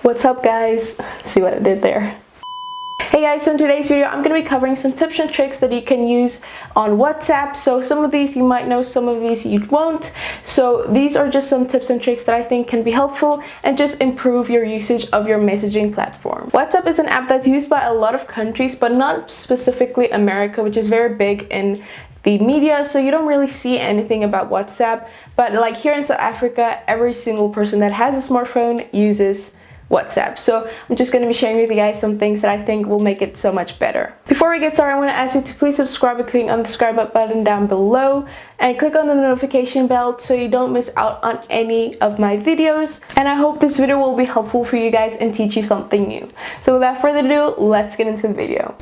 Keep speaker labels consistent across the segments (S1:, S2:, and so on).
S1: What's up guys? See what I did there? Hey guys, so in today's video I'm going to be covering some tips and tricks that you can use on WhatsApp. So some of these you might know, some of these you won't. So these are just some tips and tricks that I think can be helpful and just improve your usage of your messaging platform. WhatsApp is an app that's used by a lot of countries, but not specifically America, which is very big in the media, so you don't really see anything about WhatsApp. But like here in South Africa, every single person that has a smartphone uses WhatsApp. So I'm just going to be sharing with you guys some things that I think will make it so much better. Before we get started, I want to ask you to please subscribe by clicking on the subscribe button down below and click on the notification bell so you don't miss out on any of my videos. And I hope this video will be helpful for you guys and teach you something new. So without further ado, let's get into the video.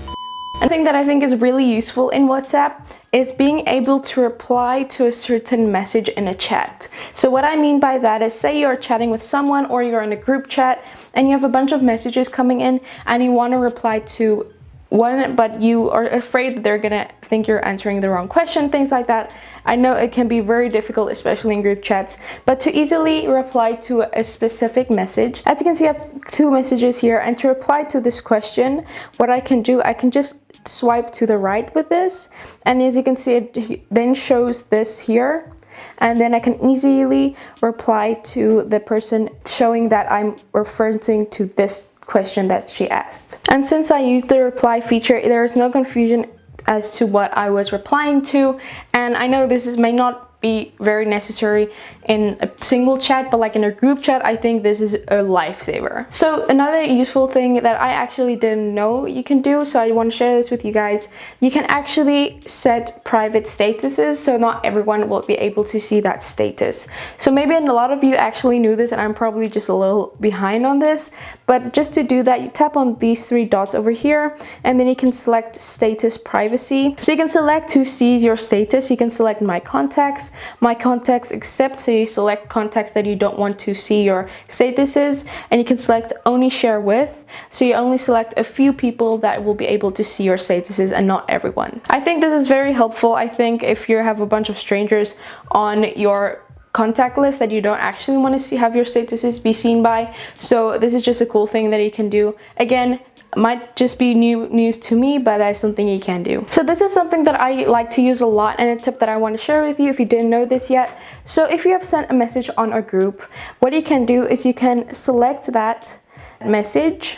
S1: One thing that I think is really useful in WhatsApp is being able to reply to a certain message in a chat. So what I mean by that is, say you're chatting with someone or you're in a group chat and you have a bunch of messages coming in and you want to reply to one, but you are afraid that they're gonna think you're answering the wrong question, things like that. I know it can be very difficult, especially in group chats, but to easily reply to a specific message, as you can see I have two messages here, and to reply to this question, what I can do, I can just swipe to the right with this, and as you can see it then shows this here, and then I can easily reply to the person showing that I'm referencing to this question that she asked. And since I used the reply feature, there is no confusion as to what I was replying to, and I know this may not be very necessary in a single chat, but like in a group chat, I think this is a lifesaver. So another useful thing that I actually didn't know you can do, so I want to share this with you guys, you can actually set private statuses, so not everyone will be able to see that status. So maybe a lot of you actually knew this and I'm probably just a little behind on this, but just to do that, you tap on these three dots over here and then you can select status privacy. So you can select who sees your status. You can select my contacts accept, so you select contacts that you don't want to see your statuses, and you can select only share with, so you only select a few people that will be able to see your statuses and not everyone. I think this is very helpful. I think if you have a bunch of strangers on your contact list that you don't actually want to see have your statuses be seen by, so this is just a cool thing that you can do. Again, might just be new news to me, but that's something you can do. So this is something that I like to use a lot, and a tip that I want to share with you if you didn't know this yet. So if you have sent a message on a group, what you can do is you can select that message,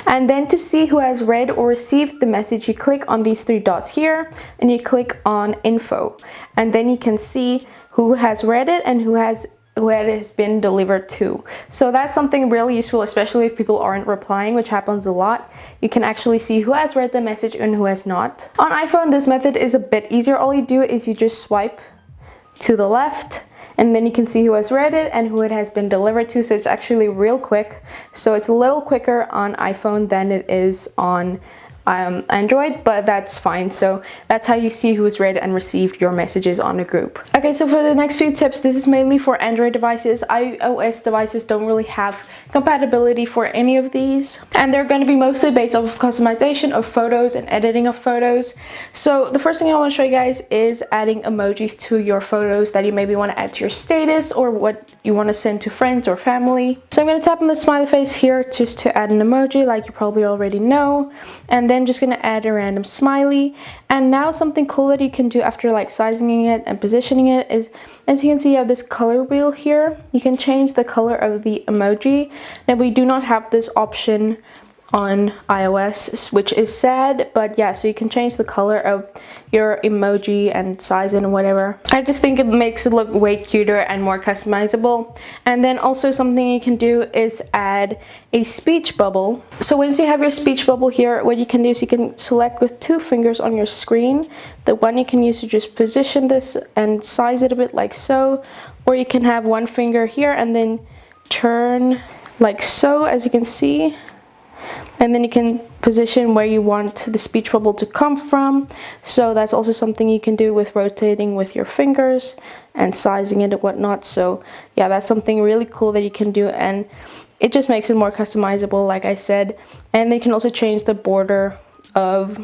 S1: and then to see who has read or received the message, you click on these three dots here and you click on info, and then you can see who has read it and who it has been delivered to. So that's something really useful, especially if people aren't replying, which happens a lot. You can actually see who has read the message and who has not. On iPhone, this method is a bit easier. All you do is you just swipe to the left, and then you can see who has read it and who it has been delivered to. So it's actually real quick. So it's a little quicker on iPhone than it is on Android, but that's fine. So that's how you see who's read and received your messages on a group. Okay, so for the next few tips, this is mainly for Android devices. iOS devices don't really have compatibility for any of these, and they're going to be mostly based off of customization of photos and editing of photos. So the first thing I want to show you guys is adding emojis to your photos that you maybe want to add to your status or what you want to send to friends or family. So I'm going to tap on the smiley face here just to add an emoji, like you probably already know, and then I'm just gonna add a random smiley. And now something cool that you can do after like sizing it and positioning it is, as you can see, you have this color wheel here. You can change the color of the emoji. Now we do not have this option on iOS, which is sad, but yeah, so you can change the color of your emoji and size and whatever. I just think it makes it look way cuter and more customizable. And then also something you can do is add a speech bubble. So once you have your speech bubble here, what you can do is you can select with two fingers on your screen. The one you can use to just position this and size it a bit like so, or you can have one finger here and then turn like so, as you can see. And then you can position where you want the speech bubble to come from. So that's also something you can do with rotating with your fingers and sizing it and whatnot. So yeah, that's something really cool that you can do, and it just makes it more customizable, like I said. And then you can also change the border of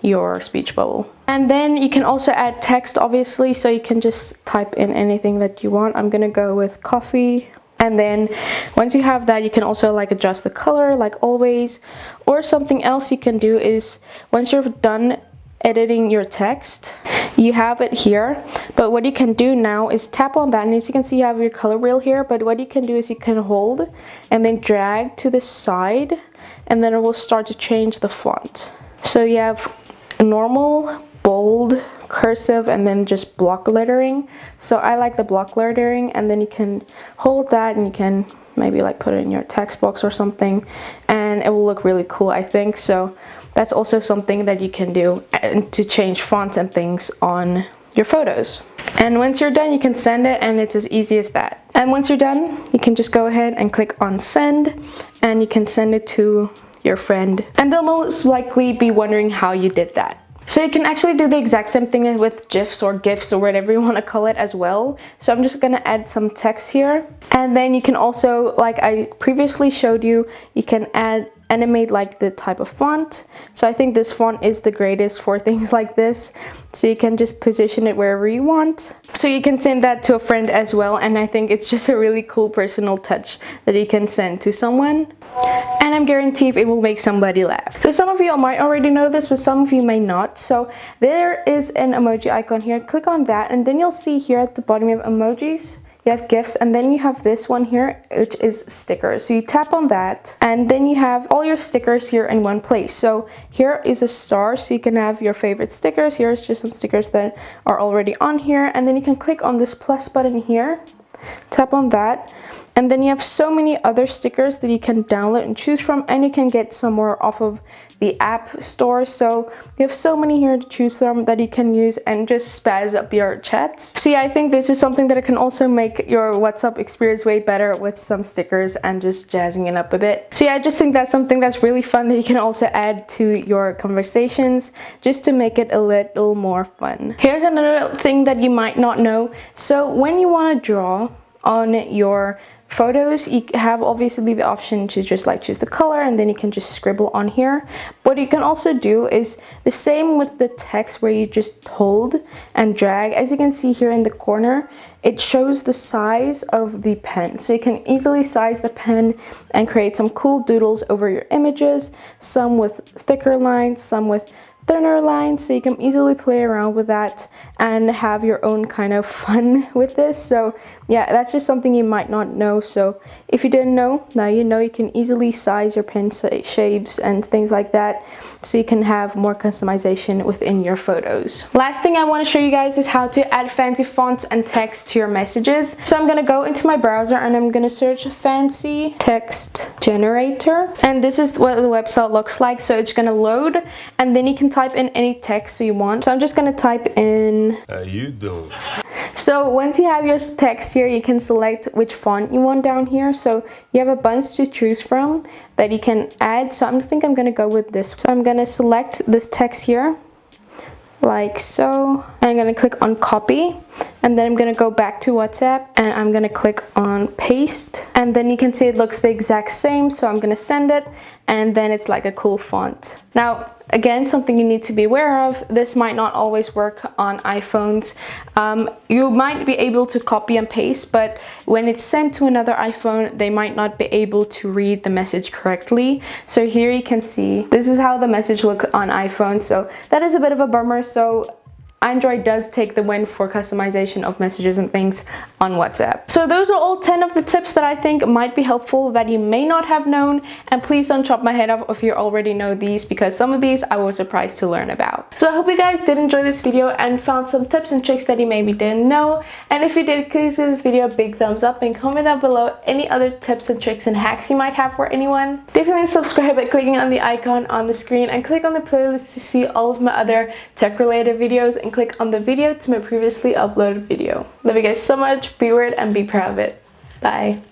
S1: your speech bubble. And then you can also add text, obviously, so you can just type in anything that you want. I'm gonna go with coffee And then once you have that, you can also like adjust the color like always. Or something else you can do is once you're done editing your text, you have it here, but what you can do now is tap on that, and as you can see you have your color wheel here, but what you can do is you can hold and then drag to the side, and then it will start to change the font. So you have normal, bold, cursive, and then just block lettering. So I like the block lettering, and then you can hold that and you can maybe like put it in your text box or something, and it will look really cool, I think. So that's also something that you can do to change fonts and things on your photos. And once you're done, you can send it, and it's as easy as that. And once you're done, you can just go ahead and click on send, and you can send it to your friend, and they'll most likely be wondering how you did that. So you can actually do the exact same thing with GIFs or GIFs or whatever you want to call it as well. So I'm just gonna add some text here, and then you can also, like I previously showed you, you can animate like the type of font. So I think this font is the greatest for things like this. So you can just position it wherever you want. So you can send that to a friend as well, and I think it's just a really cool personal touch that you can send to someone. And I'm guaranteed it will make somebody laugh. So some of you might already know this, but some of you may not. So there is an emoji icon here. Click on that, and then you'll see here at the bottom you have emojis, you have GIFs, and then you have this one here, which is stickers. So you tap on that, and then you have all your stickers here in one place. So here is a star, so you can have your favorite stickers. Here's just some stickers that are already on here, and then you can click on this plus button here, tap on that, and then you have so many other stickers that you can download and choose from, and you can get some more off of the app store. So you have so many here to choose from that you can use and just spaz up your chats. So yeah, I think this is something that can also make your WhatsApp experience way better with some stickers and just jazzing it up a bit. So yeah, I just think that's something that's really fun that you can also add to your conversations just to make it a little more fun. Here's another thing that you might not know. So when you want to draw on your photos, you have obviously the option to just like choose the color, and then you can just scribble on here. What you can also do is the same with the text, where you just hold and drag. As you can see here in the corner, it shows the size of the pen, so you can easily size the pen and create some cool doodles over your images, some with thicker lines, some with thinner lines, so you can easily play around with that and have your own kind of fun with this. So yeah, that's just something you might not know. So if you didn't know, now you know. You can easily size your pen shapes and things like that, so you can have more customization within your photos. Last thing I want to show you guys is how to add fancy fonts and text to your messages. So I'm gonna go into my browser and I'm gonna search fancy text generator, and this is what the website looks like. So it's gonna load, and then you can type in any text you want. So I'm just gonna type in
S2: how you doing.
S1: So once you have your text here, you can select which font you want down here. So you have a bunch to choose from that you can add. So I think I'm gonna go with this. So I'm gonna select this text here, like so. And I'm gonna click on copy, and then I'm gonna go back to WhatsApp, and I'm gonna click on paste, and then you can see it looks the exact same. So I'm gonna send it, and then it's like a cool font. Now, again, something you need to be aware of, this might not always work on iPhones. You might be able to copy and paste, but when it's sent to another iPhone, they might not be able to read the message correctly. So here you can see, this is how the message looks on iPhone. So that is a bit of a bummer. So Android does take the win for customization of messages and things on WhatsApp. So those are all 10 of the tips that I think might be helpful that you may not have known, and please don't chop my head off if you already know these, because some of these I was surprised to learn about. So I hope you guys did enjoy this video and found some tips and tricks that you maybe didn't know, and if you did, please give this video a big thumbs up and comment down below any other tips and tricks and hacks you might have for anyone. Definitely subscribe by clicking on the icon on the screen, and click on the playlist to see all of my other tech related videos, and click on the video to my previously uploaded video. Love you guys so much. Be weird and be proud of it. Bye.